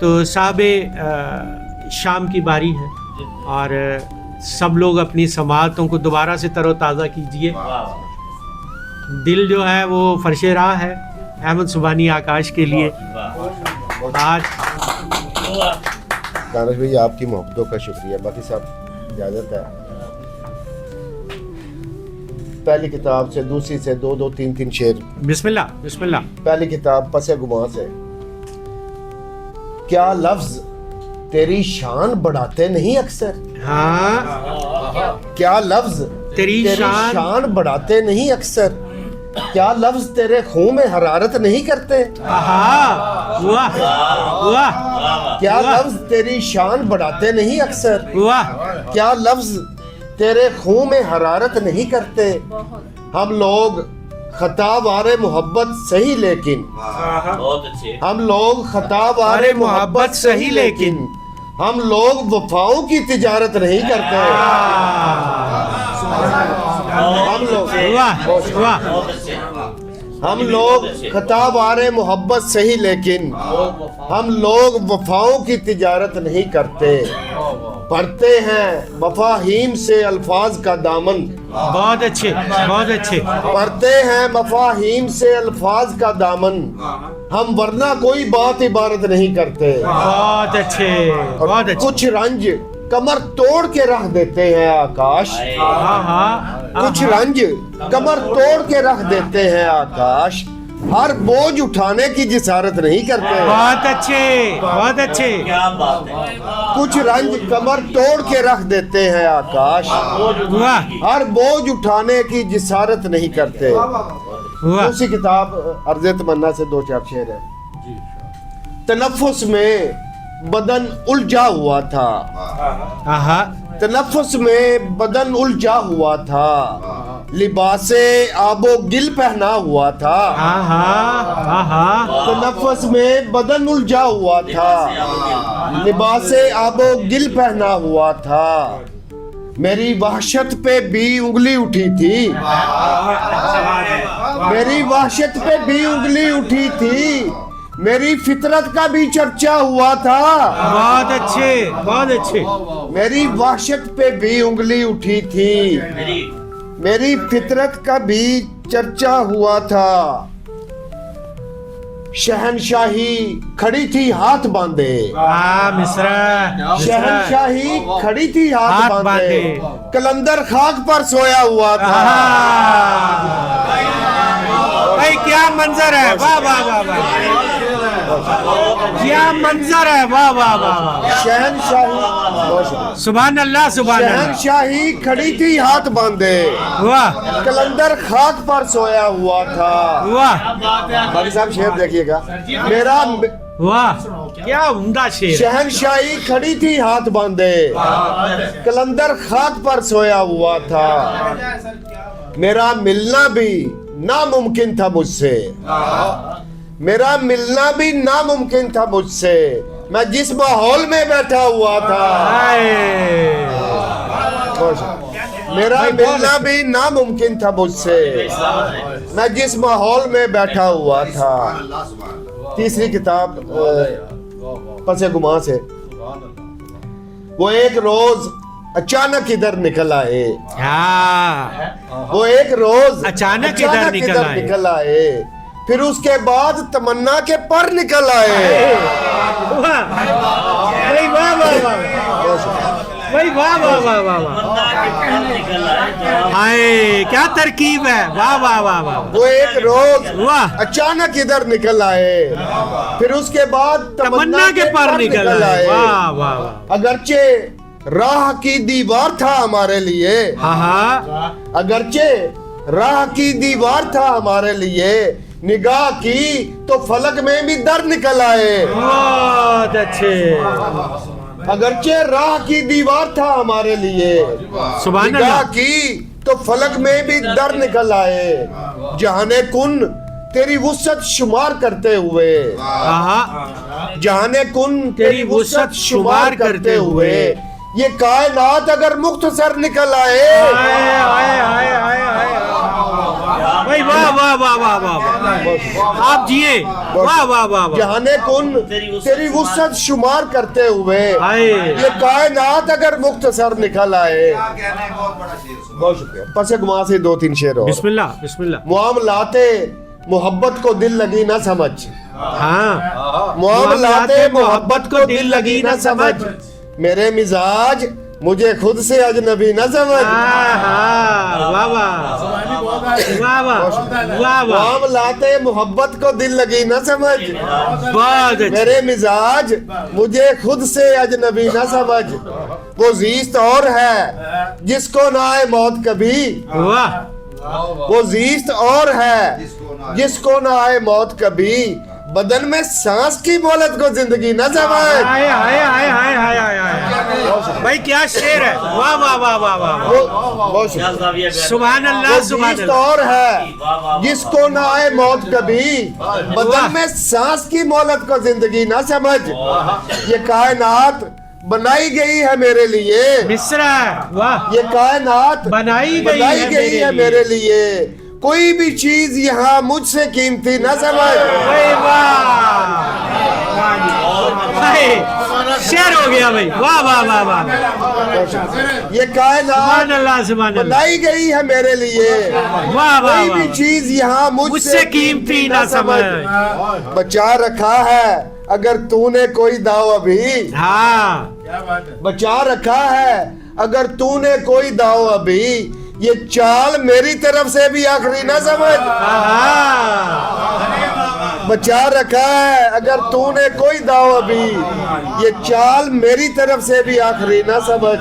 तो साहब शाम की बारी है और सब लोग अपनी समातों को दोबारा से तरोताज़ा कीजिए। दिल जो है वो फर्शे राह है अहमद सुबानी आकाश के लिए। आज दानिश भाई आपकी मोहब्बतों का शुक्रिया। बाकी सब इजाज़त है। पहली किताब से दूसरी से दो दो तीन तीन शेर। बिस्मिल्लाह बिस्मिल्लाह। पहली किताब पसे गुमा से। क्या लफ्ज तेरी शान बढ़ाते नहीं अक्सर? हाँ, क्या लफ्ज तेरी शान बढ़ाते नहीं अक्सर? क्या लफ्ज तेरे खून में हरारत नहीं करते? वाह वाह। क्या लफ्ज तेरी शान बढ़ाते नहीं अक्सर? वाह। क्या लफ्ज तेरे खून में हरारत नहीं करते? हम लोग खता वारे मोहब्बत सही लेकिन बहुत अच्छे। हम लोग खता वारे मोहब्बत सही लेकिन हम लोग वफाओं की तिजारत नहीं करते। हम लोग वाह वाह। हम लोग खता वारे मोहब्बत सही लेकिन हम लोग वफाओं की तिजारत नहीं करते। पढ़ते हैं मफाहीम से अल्फाज का दामन। बहुत अच्छे बहुत अच्छे। पढ़ते हैं मफाहीम से अल्फाज का दामन हम वरना कोई बात इबारत नहीं करते। बहुत अच्छे बहुत अच्छे। कुछ रंज कमर तोड़ के रख देते हैं आकाश। हाँ हाँ। कुछ रंज कमर तोड़ के रख देते हैं आकाश हर बोझ उठाने की जिसारत नहीं करते। बहुत अच्छे बहुत अच्छे। क्या बात है। कुछ रंज कमर तोड़ के रख देते हैं आकाश वाह हर बोझ उठाने की जिसारत नहीं करते। वाह। उसी किताब अर्ज़ तमन्ना से दो चार शेर है। तनफ्फुस में बदन उलझा हुआ था। आहा। तनफ्फुस में बदन उलझा हुआ था लिबासे आबो गिल पहना हुआ था। आहा आहा। तनफ्फुस में बदन उलझा हुआ था लिबासे आबो गिल पहना हुआ था। मेरी वहशत पे भी उंगली उठी थी। मेरी वहशत पे भी उंगली उठी थी मेरी फितरत का भी चर्चा हुआ था। बहुत अच्छे बहुत अच्छे। मेरी वहशत पे भी उंगली उठी थी मेरी फितरत का भी चर्चा हुआ था। शहनशाही खड़ी थी हाथ बांधे। मिस्रा शहनशाही खड़ी थी हाथ हाथ बांधे बांधे। कलंदर खाक पर सोया हुआ था। भाई क्या मंजर है। वाह वाह वाह वाह। क्या मंजर है। वाह वाह वाह। शहनशाही सुभान अल्लाह सुभान अल्लाह। शहनशाही खड़ी थी हाथ बांधे वाह कलंदर खाक पर सोया हुआ था। वाह बाकी साहब शेर देखिएगा मेरा। वाह क्या उम्दा शेर। शहनशाही खड़ी थी हाथ बांधे कलंदर खाक पर सोया हुआ था। मेरा मिलना भी नामुमकिन था मुझसे। मेरा मिलना भी नामुमकिन था मुझसे मैं जिस माहौल में बैठा हुआ था। मेरा मिलना भी नामुमकिन था मुझसे मैं जिस माहौल में बैठा हुआ था। तीसरी किताब पसे गुमा से। वो एक रोज अचानक इधर निकल आए। वो एक रोज अचानक इधर निकल आए फिर उसके बाद तमन्ना के पर निकल आए। भाई वाह वाह वाह। भाई वाह वाह वाह वाह। हाय क्या तरकीब है। वाह वाह वाह वाह। वो एक रोज वाह अचानक इधर निकल आए फिर उसके बाद तमन्ना के पर निकल आए। वाह वाह वाह। अगरचे राह की दीवार था हमारे लिए। हाँ हाँ। अगरचे राह की दीवार था हमारे लिए निगाह की तो फलक में भी दर निकल आए। बहुत अच्छे। अगरचे राह की दीवार था हमारे लिए सुभान निगाह अल्लाह। की तो फलक में भी दर निकल आए। जहाने कुन तेरी वुसअत शुमार करते हुए। जहाने कुन तेरी वुसअत शुमार करते हुए ये कायनात अगर मुख्तसर निकल आए। भाई वाह वाह वाह वाह वाह वाह। आप जिए, वाह वाह वाह वाह। जहाने कुन तेरी वुसअत शुमार करते हुए हाय। ये कायनात अगर मुख्तसर निकल आए। बहुत शुक्रिया। पसे गुमा से 2-3 शेर और। बिस्मिल्लाह बिस्मिल्लाह। मुआमलाते मोहब्बत को दिल लगी ना समझ। हाँ, मुआमलाते मोहब्बत को दिल लगी ना समझ, मेरे मिजाज मुझे खुद से अजनबी न समझ। वाह वाह वाह वाह। मुआमलाते मोहब्बत को दिल लगी न समझ, बहुत अच्छे। मेरे मिजाज मुझे खुद से अजनबी न समझ। वो जीस्त और है जिसको ना आए मौत कभी। वाह। वो जीस्त और है जिसको ना आए मौत कभी, बदन में सांस की मोहलत को जिंदगी न समझ। हाय हाय हाय हाय हाय हाय हाय। भाई क्या शेर है, वाह वाह वाह वाह वाह। सुभान अल्लाह सुभान जीस्त अल्लाह। और है जिसको ना आए मौत कभी, बदन में सांस की मोहलत को जिंदगी ना समझ। ये कायनात बनाई गई है मेरे लिए। मिस्रा, वाह। ये कायनात बनाई गई है मेरे लिए। कोई भी चीज यहाँ मुझसे कीमती न समझ। भाई वाह। भाई शेर हो गया भाई, वाह वाह वाह वाह। ये कायनात सुभान अल्लाह सुभान अल्लाह। बनाई गई है मेरे लिए। वाह वाह कोई भी वाह। चीज यहाँ मुझसे कीमती ना समझ। बचा रखा है अगर तूने कोई दाव अभी। हाँ, बचा रखा है अगर तूने कोई दाव अभी, ये चाल मेरी तरफ से भी आखिरी ना समझ। बचा रखा है अगर तूने कोई दाव अभी, ये चाल मेरी तरफ से भी आखिरी ना समझ।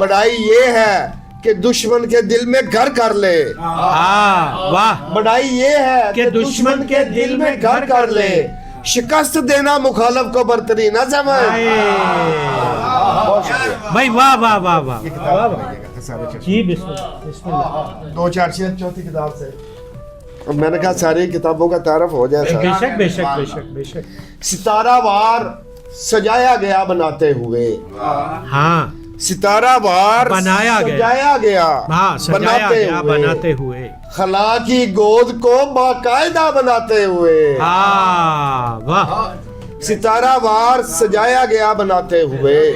बड़ाई ये है कि दुश्मन के दिल में घर कर ले। हाँ, वाह। बड़ाई ये है कि दुश्मन के दिल में घर कर ले। शिकस्त देना मुखालफ को बरतरी ना समझ। भाई वाह वाह वाह वाह। जी बिस्मिल्लाह। 2-4 शेर चौथी किताब से। और मैंने कहा सारी किताबों का तारफ हो जाए। बेशक बेशक बेशक बेशक। सितारा वार सजाया गया बनाते हुए। हाँ, सितारा वार बनाया गया। सजाया गया। हाँ, सजाया गया बनाते हुए। खला की गोद को बाकायदा बनाते हुए। हाँ, वाह। सितारा वार सजाया गया बनाते हुए,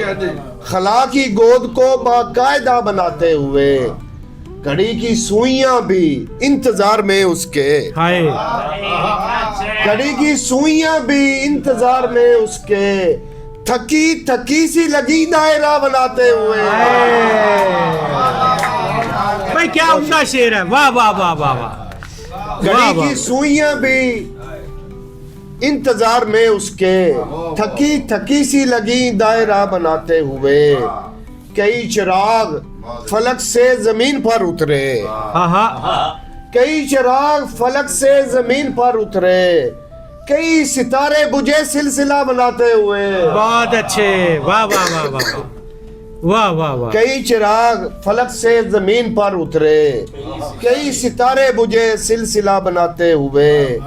खला की गोद को बाकायदा बनाते हुए, घड़ी की सुइयां भी इंतजार में उसके। हाय। घड़ी की सुइयां भी इंतजार में उसके, थकी थकी सी लगी दायरा बनाते हुए। भाई क्या उम्दा शेर है, वाह वाह वाह वाह वाह। घड़ी की सुइयां भी इंतजार में उसके, थकी थकी सी लगी दायरा बनाते हुए, कई चिराग फलक से जमीन पर उतरे। हाँ हाँ। कई चिराग फलक से जमीन पर उतरे, कई सितारे बुझे सिलसिला बनाते हुए। बहुत अच्छे, वाह वाह वाह वाह वाह वाह वाह। कई चिराग फलक से जमीन पर उतरे, कई सितारे बुझे सिलसिला बनाते हुए,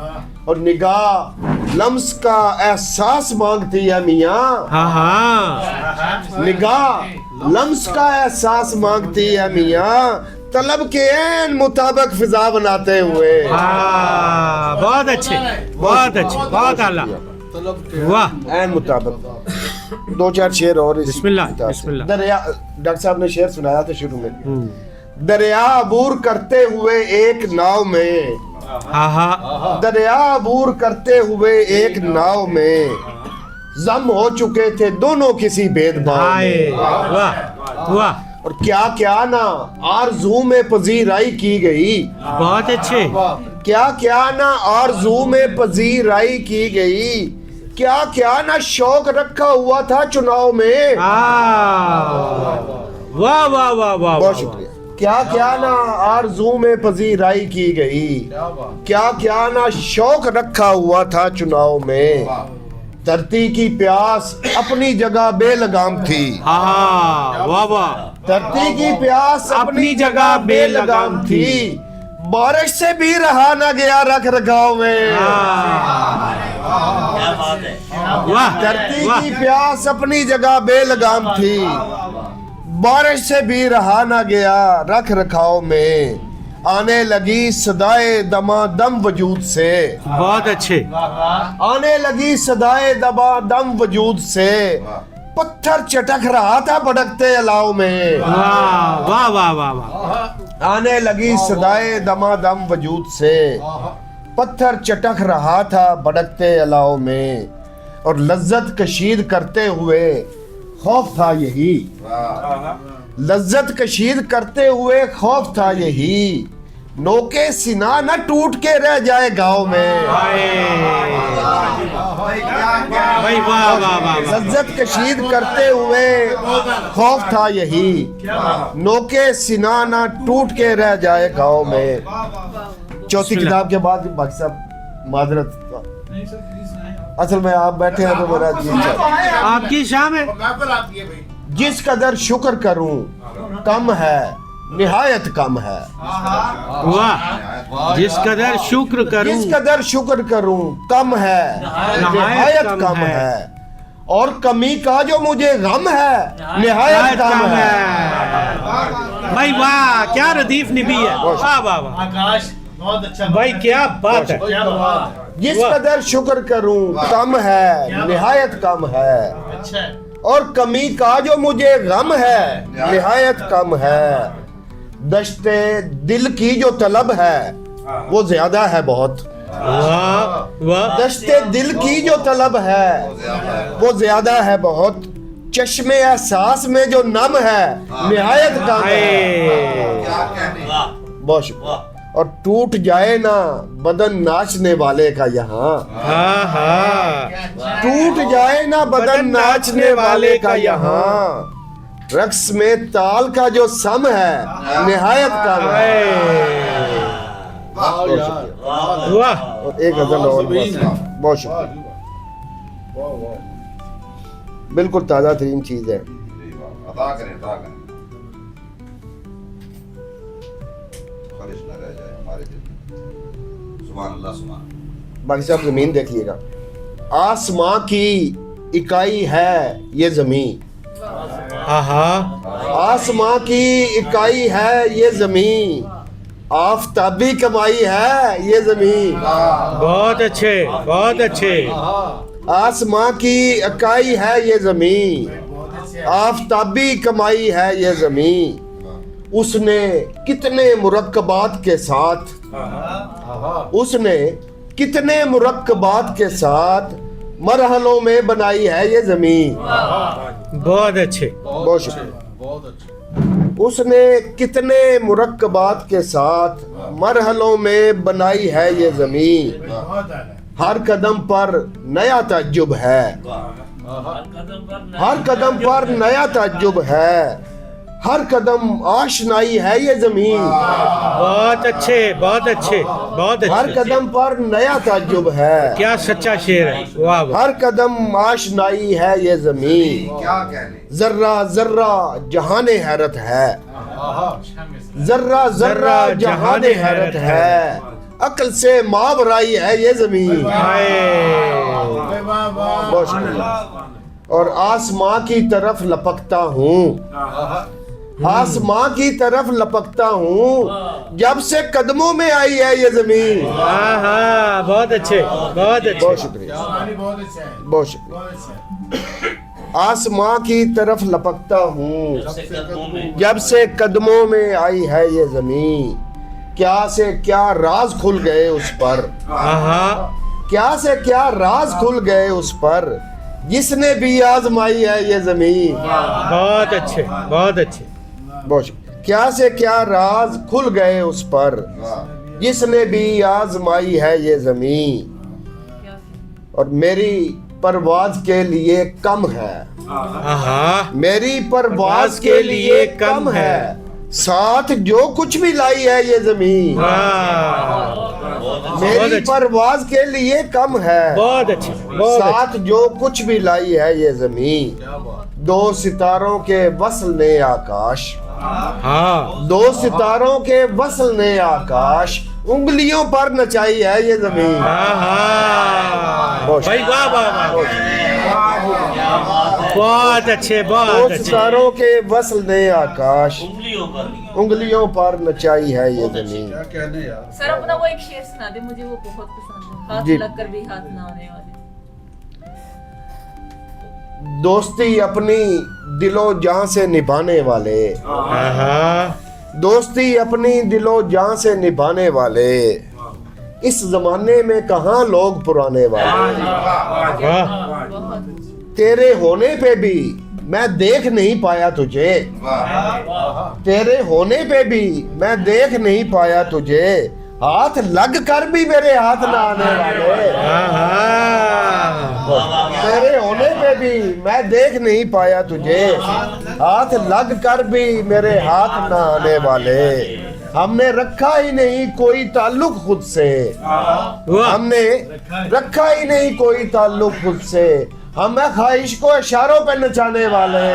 और निगाह लम्स का एहसास मांगती है मियाँ। हाँ हाँ। निगाह लम्स का एहसास मांगती है मियाँ, तलब के ऐन मुताबिक फिजा बनाते हुए। हाँ, बहुत अच्छे बहुत अच्छे, बहुत आला, वाह। ऐन मुताबिक। 2-4 शेर और इसी बिस्मिल्लाह किताब से। बिस्मिल्लाह। दरिया, डॉक्टर साहब ने शेर सुनाया था शुरू में। दरिया अबूर करते हुए एक नाव में, हाँ हाँ। दरिया अबूर करते हुए एक नाव में, जम हो चुके थे दोनों किसी भेदभाव हाय, में। वाह वाह। और क्या क्या ना आरज़ू में पजीराई की गई। बहुत अच्छे। क्या क्या ना आरज़ू में पजीराई की गई, क्या क्या ना शौक रखा हुआ था चुनाव में। वाह वाह वाह वाह। बहुत शुक्रिया। क्या क्या ना आरज़ू में पजीराई की गई, क्या क्या ना शौक रखा हुआ था चुनाव में। धरती की प्यास अपनी जगह बेलगाम थी। हाँ, वाह वाह। धरती की प्यास अपनी जगह बेलगाम थी, बारिश से भी रहा न गया रख रखाव में। क्या बात है। वाह। धरती वाह। की प्यास अपनी जगह बेलगाम थी, बारिश से भी रहा न गया रख रखाव में। आने लगी सदाए दमादम वजूद से, बहुत अच्छे। आने लगी सदाए दमादम वजूद से, पत्थर चटक रहा था भड़कते अलाव में। वाह वाह वाह वाह वाह। आने लगी सदाए दमादम वजूद से, पत्थर चटक रहा था भड़कते अलाव में, और लज्जत कशीद करते हुए खौफ था यही, लज्जत कशीद करते हुए खौफ था यही, नोके सिना न टूट के रह जाए गाँव में। भाई वाह वाह वाह। लज्जत कशीद करते हुए खौफ था यही, नोके सिना न टूट के रह जाए गाँव में। चौथी किताब के बाद बाकी साहब माजरत, असल में आप बैठे हैं तो मेरा जी चाहता। आपकी शाम है। जिस कदर शुक्र करूं कम है, निहायत कम है। वाह। जिस कदर शुक्र करूं, जिस कदर शुक्र करूं कम है, निहायत कम है। और कमी का जो मुझे गम है, निहायत कम है। भाई वाह, क्या रदीफ निभी है। वाह वाह वाह आकाश, बहुत अच्छा भाई, क्या बात है। क्या बात है। जिस कदर शुक्र करूं कम है, निहायत कम है। अच्छा है। और कमी का जो मुझे गम है, निहायत कम है। दश्ते दिल की जो तलब है, वो ज्यादा है बहुत। वाह वाह। दश्ते दिल की जो तलब है, वो ज्यादा है बहुत। चश्मे एहसास में जो नम है, निहायत कम है। बहुत शुक्रिया। और टूट जाए ना बदन नाचने वाले का यहाँ, हाँ हाँ। टूट जाए ना बदन नाचने वाले का यहाँ, रक्स में ताल का जो सम है, निहायत कम है। वाह। और एक गजल और बस। बहुत शुक्रिया। बिल्कुल ताजा तरीन चीज है। अदा करें, अदा करें। खालिश न रह जाए हमारे दिल। सुभान अल्लाह, सुभान अल्लाह। बाकी साहब जमीन देखिएगा, आसमां की इकाई है ये जमीन, आसमां की इकाई है ये जमीन, आफताबी कमाई है ये जमीन। बहुत अच्छे, बहुत अच्छे। आसमां की इकाई है ये जमीन, आफताबी कमाई है ये जमीन। उसने कितने मुरक्कबात के साथ, उसने कितने मुरक्कबात के साथ मरहलों में बनाई है ये जमीन। बहुत अच्छे। बहुत शुक्रिया। उसने कितने मुरक्कबात के साथ मरहलों में बनाई है ये जमीन। हर कदम पर नया ताज्जुब है, हर कदम पर नया ताज्जुब है, हर कदम आशनाई है ये जमीन। बहुत अच्छे, बहुत अच्छे, बहुत हर अच्छे। कदम पर नया ताज्जुब है, क्या सच्चा शेर है। वाह वाह। हर कदम आशनाई है ये जमीन। क्या कहने। जर्रा जर्रा जहाने हैरत है, जर्रा जर्रा जहाने हैरत है, अक्ल से मावराई है ये जमीन। हाय। बहुत शुक्रिया। और आसमां की तरफ लपकता हूँ, आसमां की तरफ लपकता हूँ, जब से कदमों में आई है ये जमीन। हाँ हाँ, बहुत अच्छे, बहुत अच्छे। बहुत शुक्रिया, बहुत अच्छा है। बहुत शुक्रिया। आसमां की तरफ लपकता हूँ, जब से कदमों में आई है ये जमीन। क्या से क्या राज खुल गए उस पर, हाँ। क्या से क्या राज खुल गए उस पर, जिसने भी आजमाई है ये जमीन। बहुत अच्छे, बहुत अच्छे। बहुत शुक्रिया। क्या से क्या राज खुल गए उस पर, जिसने भी आजमाई है ये जमीन। और मेरी परवाज के लिए कम है, हाँ। मेरी परवाज के लिए कम है, साथ जो कुछ भी लाई है ये जमीन। मेरी परवाज के लिए कम है, बहुत अच्छे, बहुत अच्छे। साथ जो कुछ भी लाई है ये जमीन। दो सितारों के वसल ने आकाश, हाँ। दो सितारों के वसल ने आकाश, उंगलियों पर नचाई है ये जमीन। हाँ हाँ। भाई वाह वाह वाह। क्या बात है। बहुत अच्छे बहुत तो अच्छे सितारों के वसल ने आकाश उंगलियों पर उंगलियों पर नचाई है ये जमीन। क्या कहने यार। सर अपना वो एक शेर सुना दे, मुझे वो बहुत पसंद है, हाथ जी। लगकर भी हाथ ना आने वाले। दोस्ती अपनी दिलो जान से निभाने वाले, हाँ दोस्ती अपनी दिलो जान से निभाने वाले, इस जमाने में कहाँ लोग पुराने वाले। वाह बहुत तेरे होने पे भी मैं देख नहीं पाया तुझे, तेरे होने पे भी मैं देख नहीं पाया तुझे, हाथ लग कर भी मेरे हाथ ना आने वाले। हाँ तेरे होने पे भी मैं देख नहीं पाया तुझे, हाथ लग कर भी मेरे हाथ ना आने वाले। हमने रखा ही नहीं कोई ताल्लुक खुद से, वाह हमने रखा ही नहीं कोई ताल्लुक खुद से, हमें ख्वाहिश को इशारों पे नचाने वाले।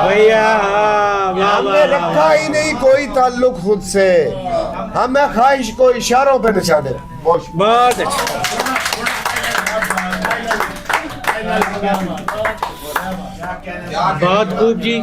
भैया हाँ, वाह हमने वाह रखा ही नहीं कोई ताल्लुक खुद से, हमें ख्वाहिश को इशारों पे नचाने। बहुत अच्छा क्या बहुत खूब जी।